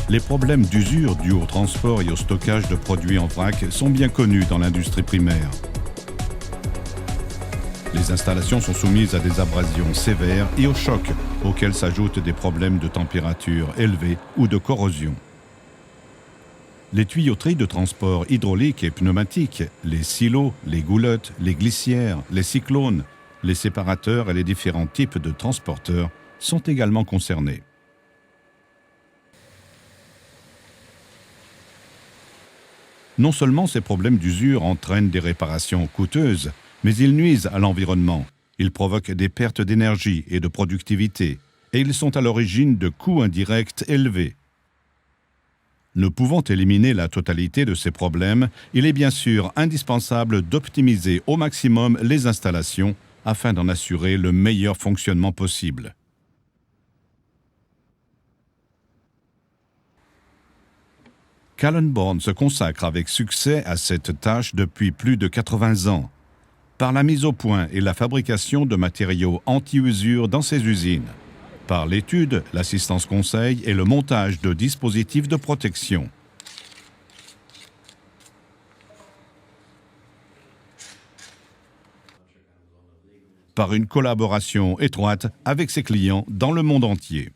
Les problèmes d'usure dus au transport et au stockage de produits en vrac sont bien connus dans l'industrie primaire. Les installations sont soumises à des abrasions sévères et au choc, auxquels s'ajoutent des problèmes de température élevée ou de corrosion. Les tuyauteries de transport hydraulique et pneumatique, les silos, les goulottes, les glissières, les cyclones, les séparateurs et les différents types de transporteurs sont également concernés. Non seulement ces problèmes d'usure entraînent des réparations coûteuses, mais ils nuisent à l'environnement. Ils provoquent des pertes d'énergie et de productivité, et ils sont à l'origine de coûts indirects élevés. Ne pouvant éliminer la totalité de ces problèmes, il est bien sûr indispensable d'optimiser au maximum les installations afin d'en assurer le meilleur fonctionnement possible. Kallenborn se consacre avec succès à cette tâche depuis plus de 80 ans, par la mise au point et la fabrication de matériaux anti-usure dans ses usines, par l'étude, l'assistance conseil et le montage de dispositifs de protection. Par une collaboration étroite avec ses clients dans le monde entier.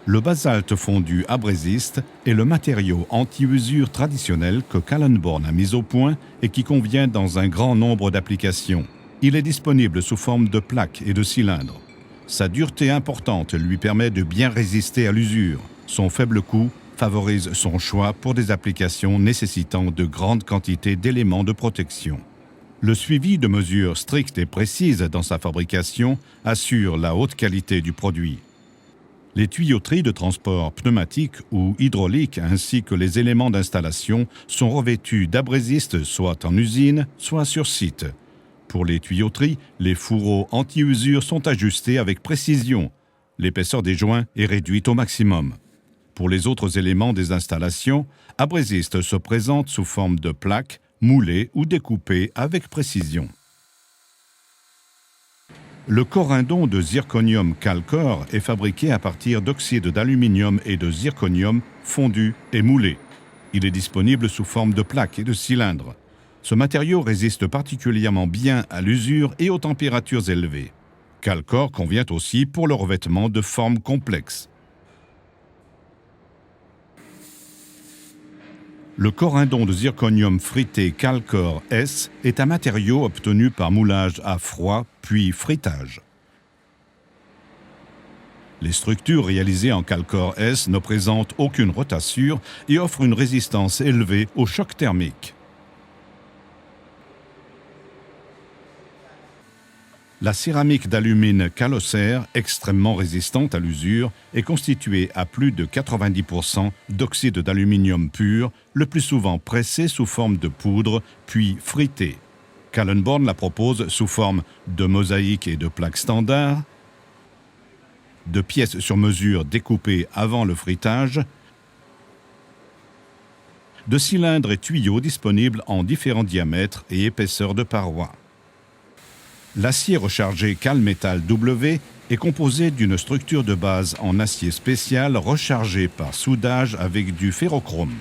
Le basalte fondu abrésiste est le matériau anti-usure traditionnel que Kallenborn a mis au point et qui convient dans un grand nombre d'applications. Il est disponible sous forme de plaques et de cylindres. Sa dureté importante lui permet de bien résister à l'usure. Son faible coût favorise son choix pour des applications nécessitant de grandes quantités d'éléments de protection. Le suivi de mesures strictes et précises dans sa fabrication assure la haute qualité du produit. Les tuyauteries de transport pneumatique ou hydraulique ainsi que les éléments d'installation sont revêtus d'abrésistes soit en usine, soit sur site. Pour les tuyauteries, les fourreaux anti-usure sont ajustés avec précision. L'épaisseur des joints est réduite au maximum. Pour les autres éléments des installations, abrésistes se présentent sous forme de plaques, moulées ou découpées avec précision. Le corindon de zirconium Calcor est fabriqué à partir d'oxyde d'aluminium et de zirconium fondus et moulés. Il est disponible sous forme de plaques et de cylindres. Ce matériau résiste particulièrement bien à l'usure et aux températures élevées. Calcor convient aussi pour le revêtement de formes complexes. Le corindon de zirconium frité Calcor S est un matériau obtenu par moulage à froid puis fritage. Les structures réalisées en Calcor S ne présentent aucune rotature et offrent une résistance élevée au choc thermique. La céramique d'alumine Calocère, extrêmement résistante à l'usure, est constituée à plus de 90% d'oxyde d'aluminium pur, le plus souvent pressé sous forme de poudre, puis frité. Kallenborn la propose sous forme de mosaïques et de plaques standards, de pièces sur mesure découpées avant le fritage, de cylindres et tuyaux disponibles en différents diamètres et épaisseurs de parois. L'acier rechargé Calmetal W est composé d'une structure de base en acier spécial rechargé par soudage avec du ferrochrome.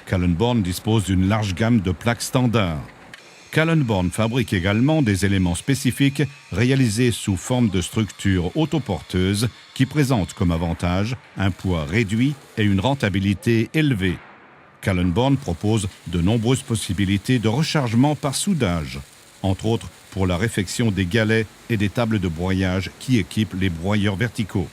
Kallenborn dispose d'une large gamme de plaques standards. Kallenborn fabrique également des éléments spécifiques réalisés sous forme de structures autoporteuses qui présentent comme avantage un poids réduit et une rentabilité élevée. Kallenborn propose de nombreuses possibilités de rechargement par soudage, entre autres pour la réfection des galets et des tables de broyage qui équipent les broyeurs verticaux.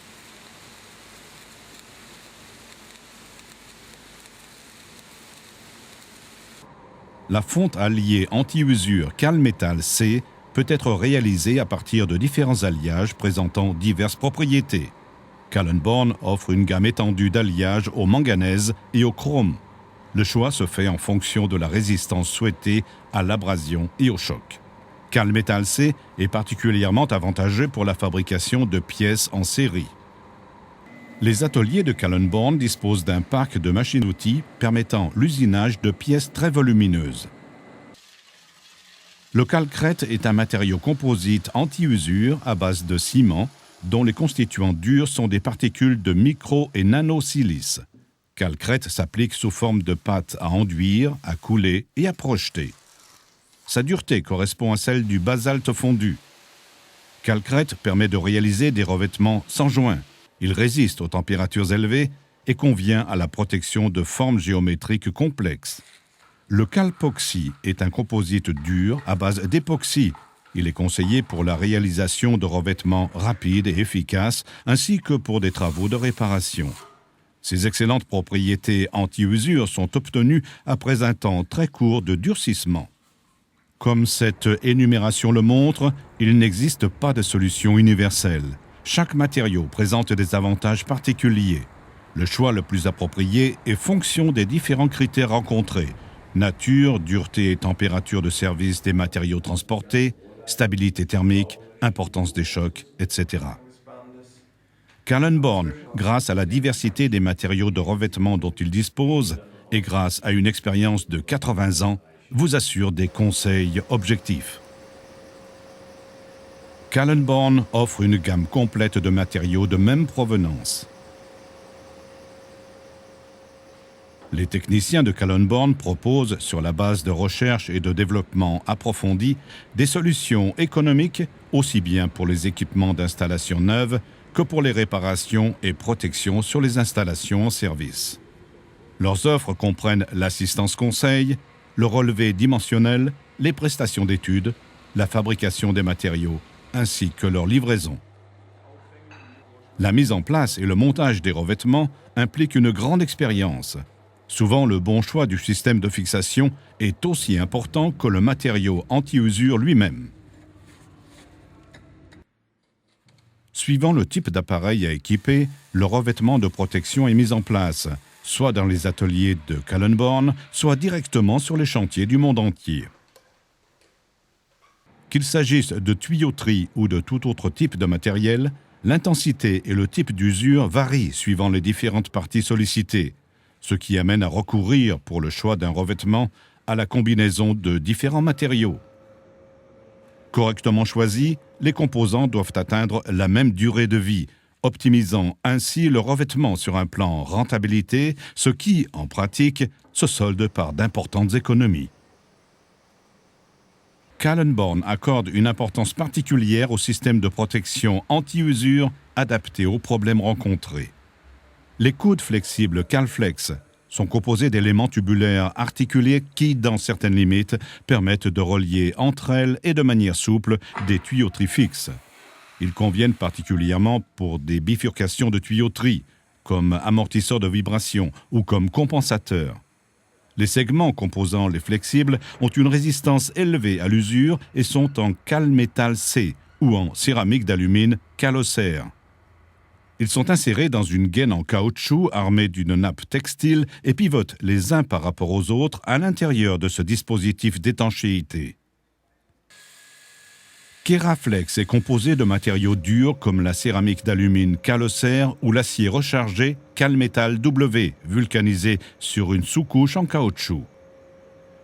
La fonte alliée anti-usure Calmetal C peut être réalisée à partir de différents alliages présentant diverses propriétés. Kallenborn offre une gamme étendue d'alliages au manganèse et au chrome. Le choix se fait en fonction de la résistance souhaitée à l'abrasion et au choc. Calmetal C est particulièrement avantageux pour la fabrication de pièces en série. Les ateliers de Kallenborn disposent d'un parc de machines-outils permettant l'usinage de pièces très volumineuses. Le calcrète est un matériau composite anti-usure à base de ciment, dont les constituants durs sont des particules de micro- et nanosilice. Calcrète s'applique sous forme de pâte à enduire, à couler et à projeter. Sa dureté correspond à celle du basalte fondu. Calcrète permet de réaliser des revêtements sans joint. Il résiste aux températures élevées et convient à la protection de formes géométriques complexes. Le calpoxy est un composite dur à base d'époxy. Il est conseillé pour la réalisation de revêtements rapides et efficaces, ainsi que pour des travaux de réparation. Ces excellentes propriétés anti-usure sont obtenues après un temps très court de durcissement. Comme cette énumération le montre, il n'existe pas de solution universelle. Chaque matériau présente des avantages particuliers. Le choix le plus approprié est fonction des différents critères rencontrés: nature, dureté et température de service des matériaux transportés, stabilité thermique, importance des chocs, etc. Kallenborn, grâce à la diversité des matériaux de revêtement dont il dispose et grâce à une expérience de 80 ans, vous assure des conseils objectifs. Kallenborn offre une gamme complète de matériaux de même provenance. Les techniciens de Kallenborn proposent, sur la base de recherche et de développement approfondis, des solutions économiques aussi bien pour les équipements d'installation neuve que pour les réparations et protections sur les installations en service. Leurs offres comprennent l'assistance conseil, le relevé dimensionnel, les prestations d'études, la fabrication des matériaux, ainsi que leur livraison. La mise en place et le montage des revêtements impliquent une grande expérience. Souvent, le bon choix du système de fixation est aussi important que le matériau anti-usure lui-même. Suivant le type d'appareil à équiper, le revêtement de protection est mis en place, soit dans les ateliers de Kallenborn, soit directement sur les chantiers du monde entier. Qu'il s'agisse de tuyauterie ou de tout autre type de matériel, l'intensité et le type d'usure varient suivant les différentes parties sollicitées, ce qui amène à recourir, pour le choix d'un revêtement, à la combinaison de différents matériaux. Correctement choisis, les composants doivent atteindre la même durée de vie, optimisant ainsi le revêtement sur un plan rentabilité, ce qui, en pratique, se solde par d'importantes économies. Kallenborn accorde une importance particulière au système de protection anti-usure adapté aux problèmes rencontrés. Les coudes flexibles Calflex sont composés d'éléments tubulaires articulés qui, dans certaines limites, permettent de relier entre elles et de manière souple des tuyauteries fixes. Ils conviennent particulièrement pour des bifurcations de tuyauterie, comme amortisseurs de vibration ou comme compensateurs. Les segments composant les flexibles ont une résistance élevée à l'usure et sont en Calmétal C ou en céramique d'alumine Calocère. Ils sont insérés dans une gaine en caoutchouc armée d'une nappe textile et pivotent les uns par rapport aux autres à l'intérieur de ce dispositif d'étanchéité. Keraflex est composé de matériaux durs comme la céramique d'alumine Calocère ou l'acier rechargé Calmétal W, vulcanisé sur une sous-couche en caoutchouc.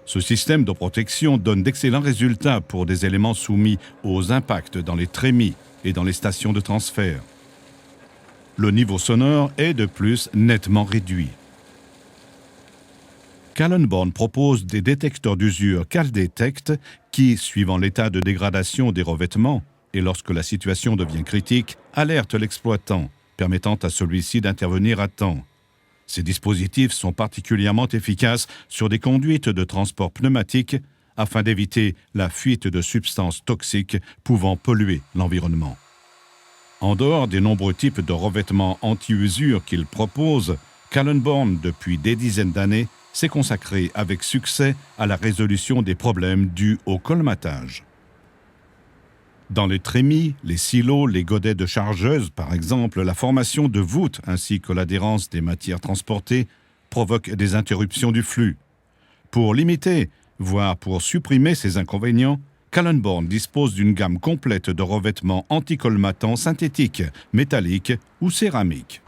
Ce système de protection donne d'excellents résultats pour des éléments soumis aux impacts dans les trémies et dans les stations de transfert. Le niveau sonore est de plus nettement réduit. Kallenborn propose des détecteurs d'usure CalDetect qui, suivant l'état de dégradation des revêtements et lorsque la situation devient critique, alertent l'exploitant, permettant à celui-ci d'intervenir à temps. Ces dispositifs sont particulièrement efficaces sur des conduites de transport pneumatique afin d'éviter la fuite de substances toxiques pouvant polluer l'environnement. En dehors des nombreux types de revêtements anti-usure qu'il propose, Kallenborn, depuis des dizaines d'années, s'est consacré avec succès à la résolution des problèmes dus au colmatage. Dans les trémies, les silos, les godets de chargeuse, par exemple, la formation de voûtes ainsi que l'adhérence des matières transportées provoquent des interruptions du flux. Pour limiter, voire pour supprimer ces inconvénients, Kallenborn dispose d'une gamme complète de revêtements anticolmatants synthétiques, métalliques ou céramiques.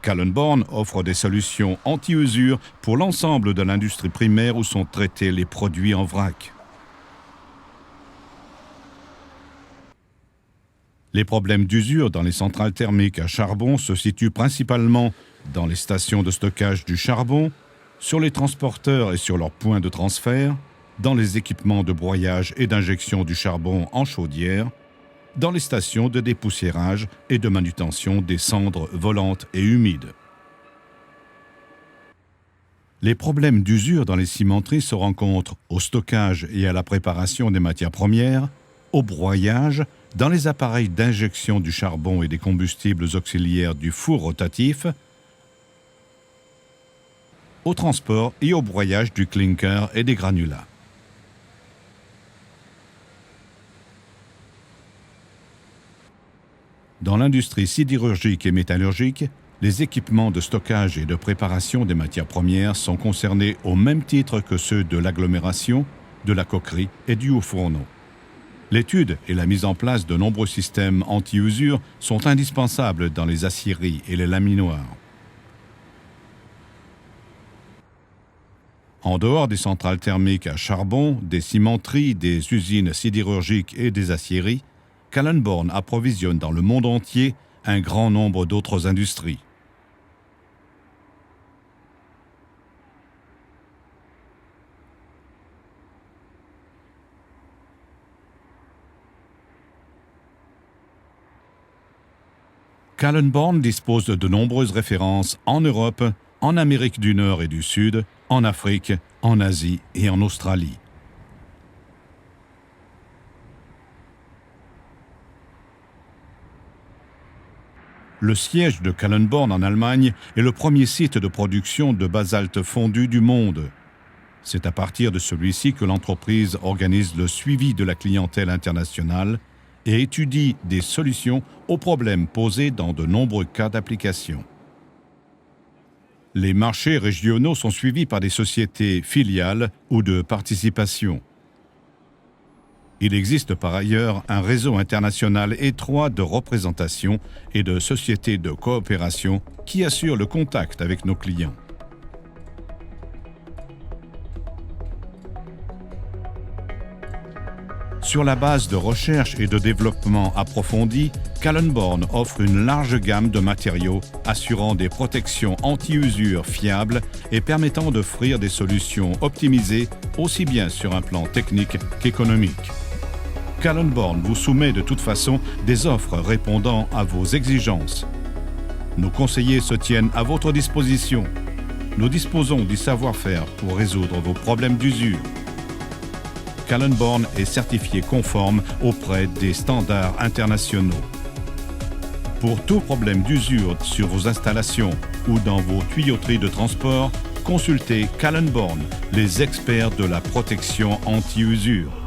Kallenborn offre des solutions anti-usure pour l'ensemble de l'industrie primaire où sont traités les produits en vrac. Les problèmes d'usure dans les centrales thermiques à charbon se situent principalement dans les stations de stockage du charbon, sur les transporteurs et sur leurs points de transfert, dans les équipements de broyage et d'injection du charbon en chaudière, dans les stations de dépoussiérage et de manutention des cendres volantes et humides. Les problèmes d'usure dans les cimenteries se rencontrent au stockage et à la préparation des matières premières, au broyage, dans les appareils d'injection du charbon et des combustibles auxiliaires du four rotatif, au transport et au broyage du clinker et des granulats. Dans l'industrie sidérurgique et métallurgique, les équipements de stockage et de préparation des matières premières sont concernés au même titre que ceux de l'agglomération, de la coquerie et du haut-fourneau. L'étude et la mise en place de nombreux systèmes anti-usure sont indispensables dans les aciéries et les laminoirs. En dehors des centrales thermiques à charbon, des cimenteries, des usines sidérurgiques et des aciéries, Kalundborg approvisionne dans le monde entier un grand nombre d'autres industries. Kalundborg dispose de nombreuses références en Europe, en Amérique du Nord et du Sud, en Afrique, en Asie et en Australie. Le siège de Kalundborg en Allemagne est le premier site de production de basalte fondu du monde. C'est à partir de celui-ci que l'entreprise organise le suivi de la clientèle internationale et étudie des solutions aux problèmes posés dans de nombreux cas d'application. Les marchés régionaux sont suivis par des sociétés filiales ou de participation. Il existe par ailleurs un réseau international étroit de représentation et de sociétés de coopération qui assure le contact avec nos clients. Sur la base de recherche et de développement approfondis, Kalundborg offre une large gamme de matériaux assurant des protections anti-usure fiables et permettant d'offrir des solutions optimisées aussi bien sur un plan technique qu'économique. Kalundborg vous soumet de toute façon des offres répondant à vos exigences. Nos conseillers se tiennent à votre disposition. Nous disposons du savoir-faire pour résoudre vos problèmes d'usure. Kalundborg est certifié conforme auprès des standards internationaux. Pour tout problème d'usure sur vos installations ou dans vos tuyauteries de transport, consultez Kalundborg, les experts de la protection anti-usure.